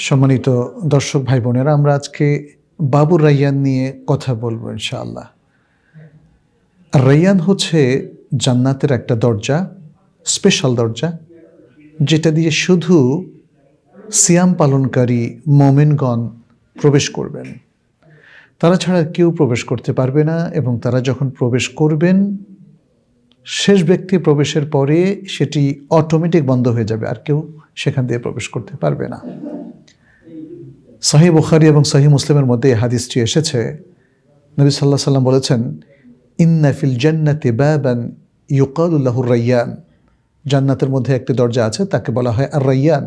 সম্মানিত দর্শক ভাই বোনেরা, আমরা আজকে বাবুর রায়্যান নিয়ে কথা বলবো ইনশাআল্লাহ। আর রায়্যান হচ্ছে জান্নাতের একটা দরজা, স্পেশাল দরজা, যেটা দিয়ে শুধু সিয়াম পালনকারী মোমেনগণ প্রবেশ করবেন। তারা ছাড়া কেউ প্রবেশ করতে পারবে না, এবং তারা যখন প্রবেশ করবেন, শেষ ব্যক্তি প্রবেশের পরে সেটি অটোমেটিক বন্ধ হয়ে যাবে, আর কেউ সেখান দিয়ে প্রবেশ করতে পারবে না। সহিহ বুখারী এবং সহিহ মুসলিমের মধ্যে এই হাদিসটি এসেছে। নবী সাল্লাল্লাহু আলাইহি ওয়াসাল্লাম বলেছেন, ইন্না ফিল জান্নাতি বাবান ইউকালু লাহু রায়্যান। জান্নাতের মধ্যে একটি দরজা আছে, তাকে বলা হয় আর রায়্যান।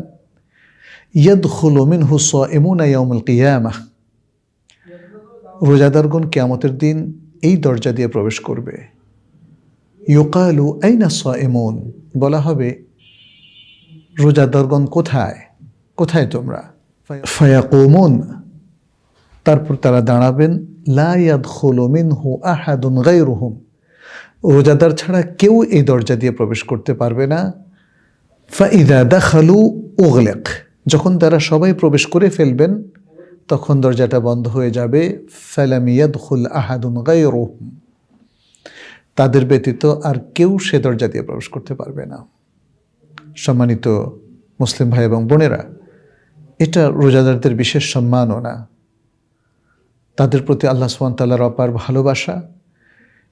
ইয়াদখুলু মিনহু সাইমুনা ইয়াউমুল কিয়ামাহ। রোজাদারগণ কিয়ামতের দিন এই দরজা দিয়ে প্রবেশ করবে। ইউকালু আইনা সাইমুন, বলা হবে রোজাদারগণ কোথায়, কোথায় তোমরা? ফায়াকুমুন, তারপর তারা দাঁড়াবেন। লা ইয়াদখুলু মিনহু আহাদুন গায়রুহুম, রোজাদার ছাড়া কেউ এই দরজা দিয়ে প্রবেশ করতে পারবে না। ফাইদা দাখালু উগলিক, যখন তারা সবাই প্রবেশ করে ফেলবেন তখন দরজাটা বন্ধ হয়ে যাবে। ফালাম ইয়াদখুল আহাদুন গায়রুহুম, তাদের ব্যতীত আর কেউ সে দরজা দিয়ে প্রবেশ করতে পারবে না। সম্মানিত মুসলিম ভাই এবং বোনেরা, এটা রোজাদারদের বিশেষ সম্মাননা, তাদের প্রতি আল্লাহ সুবহানাহু ওয়া তাআলার অপার ভালোবাসা,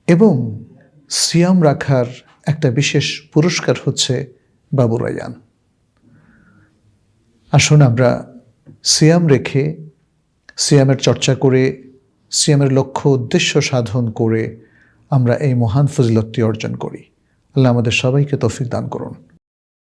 এবং সিয়াম রাখার একটা বিশেষ পুরস্কার হচ্ছে বাবুর রায়্যান। আসুন আমরা সিয়াম রেখে, সিয়ামের চর্চা করে, সিয়ামের লক্ষ্য উদ্দেশ্য সাধন করে আমরা এই মহান ফজিলতটি অর্জন করি। আল্লাহ আমাদের সবাইকে তৌফিক দান করুন।